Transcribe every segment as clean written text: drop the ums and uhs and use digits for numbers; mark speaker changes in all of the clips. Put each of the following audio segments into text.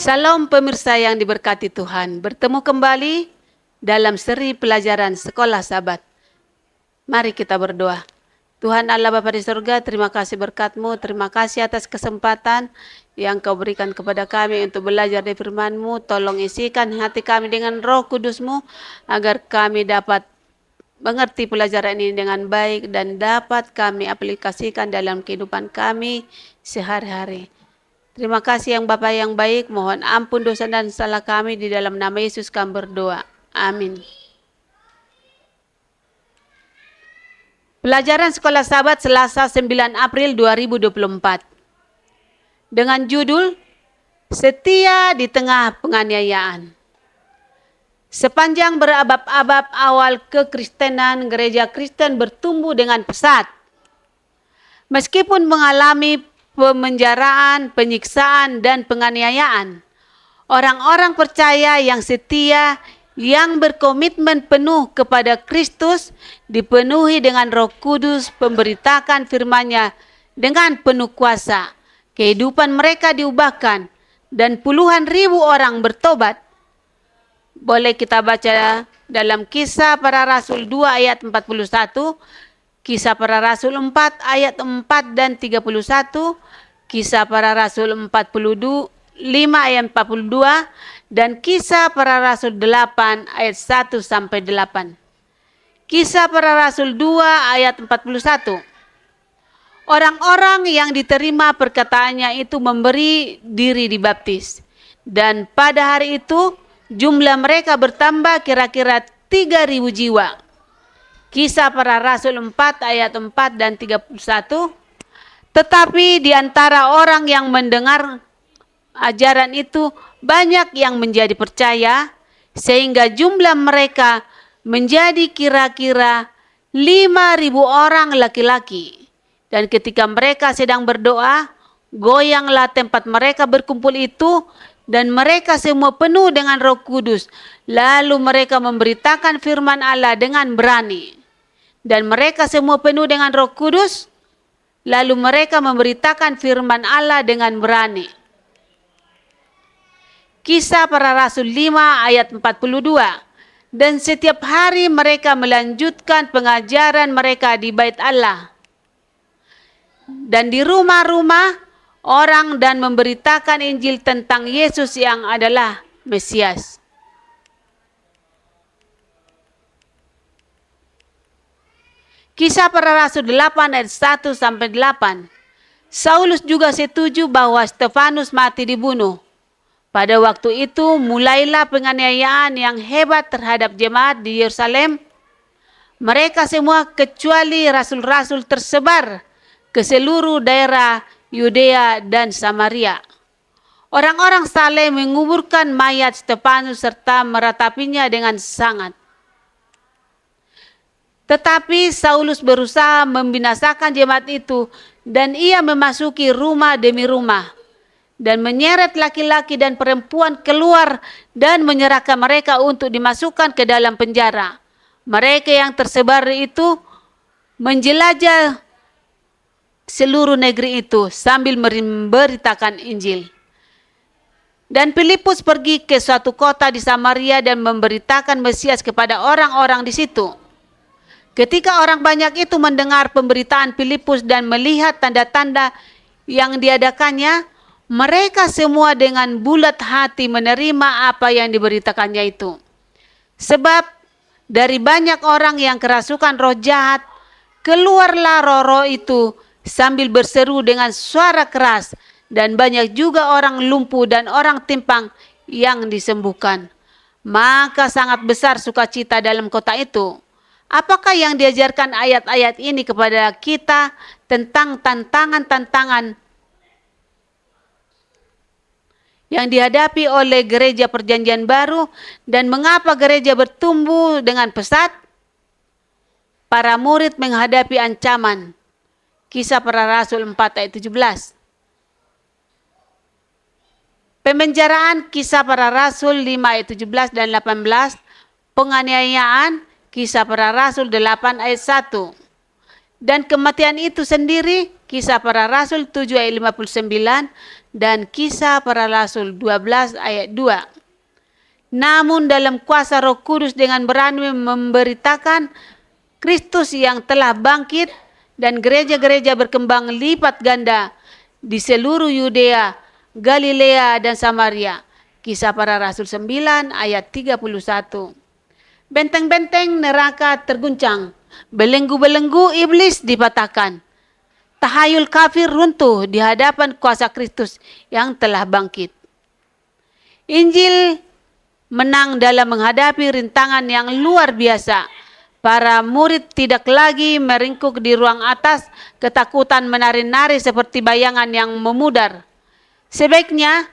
Speaker 1: Salam pemirsa yang diberkati Tuhan. Bertemu kembali dalam seri pelajaran Sekolah Sabat. Mari kita berdoa. Tuhan Allah Bapa di surga, terima kasih berkat-Mu, terima kasih atas kesempatan yang Kau berikan kepada kami untuk belajar dari firman-Mu. Tolong isikan hati kami dengan Roh Kudus-Mu agar kami dapat mengerti pelajaran ini dengan baik dan dapat kami aplikasikan dalam kehidupan kami sehari-hari. Terima kasih yang Bapa yang baik, mohon ampun dosa dan salah kami, di dalam nama Yesus kami berdoa. Amin. Pelajaran Sekolah Sabat Selasa 9 April 2024 dengan judul Setia di Tengah Penganiayaan. Sepanjang berabad-abad awal kekristenan, gereja Kristen bertumbuh dengan pesat. Meskipun mengalami pemenjaraan, penyiksaan, dan penganiayaan, orang-orang percaya yang setia, yang berkomitmen penuh kepada Kristus, dipenuhi dengan Roh Kudus, memberitakan firman-Nya dengan penuh kuasa. Kehidupan mereka diubahkan, dan puluhan ribu orang bertobat. Boleh kita baca dalam Kisah Para Rasul 2 ayat 41, Kisah Para Rasul 4 ayat 4 dan 31, Kisah Para Rasul 45 ayat 42, dan Kisah Para Rasul 8 ayat 1 sampai 8. Kisah Para Rasul 2 ayat 41. Orang-orang yang diterima perkataannya itu memberi diri dibaptis, dan pada hari itu jumlah mereka bertambah kira-kira 3.000 jiwa. Kisah Para Rasul 4 ayat 4 dan 31. Tetapi di antara orang yang mendengar ajaran itu banyak yang menjadi percaya, sehingga jumlah mereka menjadi kira-kira 5.000 orang laki-laki. Dan ketika mereka sedang berdoa, goyanglah tempat mereka berkumpul itu, dan mereka semua penuh dengan Roh Kudus. Lalu mereka memberitakan firman Allah dengan berani. Dan mereka semua penuh dengan Roh Kudus, lalu mereka memberitakan firman Allah dengan berani. Kisah Para Rasul 5 ayat 42. Dan setiap hari mereka melanjutkan pengajaran mereka di bait Allah dan di rumah-rumah orang, dan memberitakan Injil tentang Yesus yang adalah Mesias. Kisah Para Rasul 8 ayat 1 sampai 8. Saulus juga setuju bahwa Stefanus mati dibunuh. Pada waktu itu mulailah penganiayaan yang hebat terhadap jemaat di Yerusalem. Mereka semua kecuali rasul-rasul tersebar ke seluruh daerah Yudea dan Samaria. Orang-orang saleh menguburkan mayat Stefanus serta meratapinya dengan sangat. Tetapi Saulus berusaha membinasakan jemaat itu, dan ia memasuki rumah demi rumah dan menyeret laki-laki dan perempuan keluar dan menyerahkan mereka untuk dimasukkan ke dalam penjara. Mereka yang tersebar itu menjelajah seluruh negeri itu sambil memberitakan Injil. Dan Filipus pergi ke suatu kota di Samaria dan memberitakan Mesias kepada orang-orang di situ. Ketika orang banyak itu mendengar pemberitaan Filipus dan melihat tanda-tanda yang diadakannya, mereka semua dengan bulat hati menerima apa yang diberitakannya itu. Sebab dari banyak orang yang kerasukan roh jahat, keluarlah roh-roh itu sambil berseru dengan suara keras, dan banyak juga orang lumpuh dan orang timpang yang disembuhkan. Maka sangat besar sukacita dalam kota itu. Apakah yang diajarkan ayat-ayat ini kepada kita tentang tantangan-tantangan yang dihadapi oleh gereja Perjanjian Baru, dan mengapa gereja bertumbuh dengan pesat? Para murid menghadapi ancaman. Kisah Para Rasul 4 ayat 17. Pemenjaraan, Kisah Para Rasul 5 ayat 17 dan 18. Penganiayaan, Kisah Para Rasul 8 ayat 1. Dan kematian itu sendiri, Kisah Para Rasul 7 ayat 59 dan Kisah Para Rasul 12 ayat 2. Namun dalam kuasa Roh Kudus dengan berani memberitakan Kristus yang telah bangkit, dan gereja-gereja berkembang lipat ganda di seluruh Yudea, Galilea dan Samaria. Kisah Para Rasul 9 ayat 31. Benteng-benteng neraka terguncang, belenggu-belenggu iblis dipatahkan. Tahayul kafir runtuh di hadapan kuasa Kristus yang telah bangkit. Injil menang dalam menghadapi rintangan yang luar biasa. Para murid tidak lagi meringkuk di ruang atas, ketakutan menari-nari seperti bayangan yang memudar. Sebaliknya,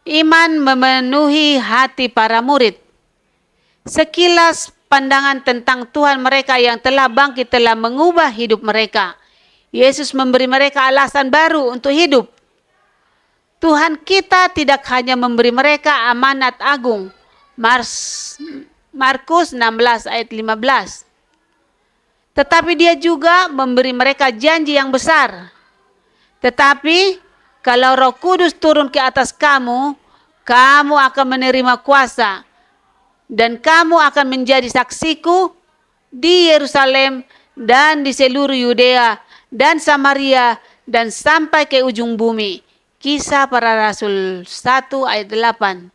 Speaker 1: iman memenuhi hati para murid. Sekilas pandangan tentang Tuhan mereka yang telah bangkit telah mengubah hidup mereka. Yesus memberi mereka alasan baru untuk hidup. Tuhan kita tidak hanya memberi mereka amanat agung. Markus 16 ayat 15. Tetapi dia juga memberi mereka janji yang besar. Tetapi kalau Roh Kudus turun ke atas kamu, kamu akan menerima kuasa. Dan kamu akan menjadi saksiku di Yerusalem dan di seluruh Yudea dan Samaria dan sampai ke ujung bumi. Kisah Para Rasul 1 ayat 8.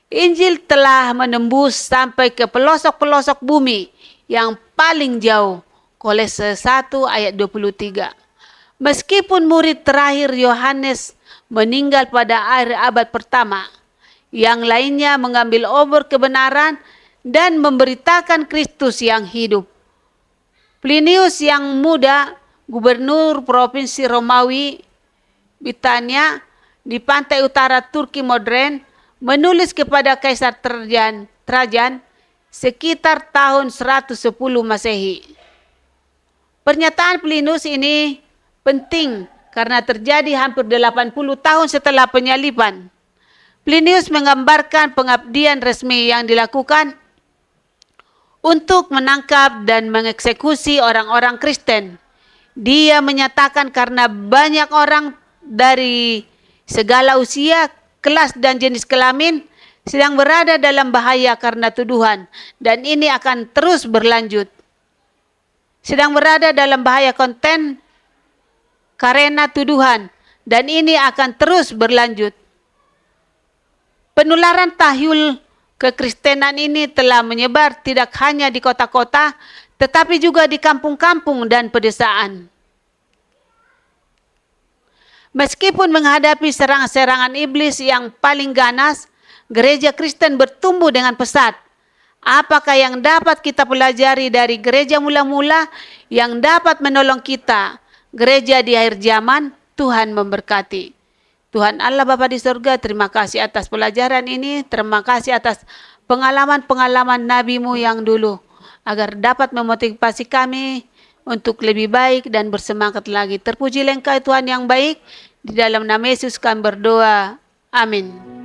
Speaker 1: Injil telah menembus sampai ke pelosok-pelosok bumi yang paling jauh. Kolose 1 ayat 23. Meskipun murid terakhir Yohanes meninggal pada akhir abad pertama, yang lainnya mengambil obor kebenaran dan memberitakan Kristus yang hidup. Plinius yang muda, gubernur provinsi Romawi Britania di pantai utara Turki modern, menulis kepada Kaisar Trajan sekitar tahun 110 Masehi. Pernyataan Plinius ini penting karena terjadi hampir 80 tahun setelah penyaliban. Plinius menggambarkan pengabdian resmi yang dilakukan untuk menangkap dan mengeksekusi orang-orang Kristen. Dia menyatakan karena banyak orang dari segala usia, kelas dan jenis kelamin sedang berada dalam bahaya karena tuduhan, dan ini akan terus berlanjut. Sedang berada dalam bahaya konten karena tuduhan, dan ini akan terus berlanjut. Penularan tahyul kekristenan ini telah menyebar tidak hanya di kota-kota, tetapi juga di kampung-kampung dan pedesaan. Meskipun menghadapi serangan-serangan iblis yang paling ganas, gereja Kristen bertumbuh dengan pesat. Apakah yang dapat kita pelajari dari gereja mula-mula yang dapat menolong kita, gereja di akhir zaman? Tuhan memberkati. Tuhan Allah Bapa di surga, terima kasih atas pelajaran ini. Terima kasih atas pengalaman-pengalaman nabi-Mu yang dulu, agar dapat memotivasi kami untuk lebih baik dan bersemangat lagi. Terpujilah Engkau Tuhan yang baik. Di dalam nama Yesus kami berdoa. Amin.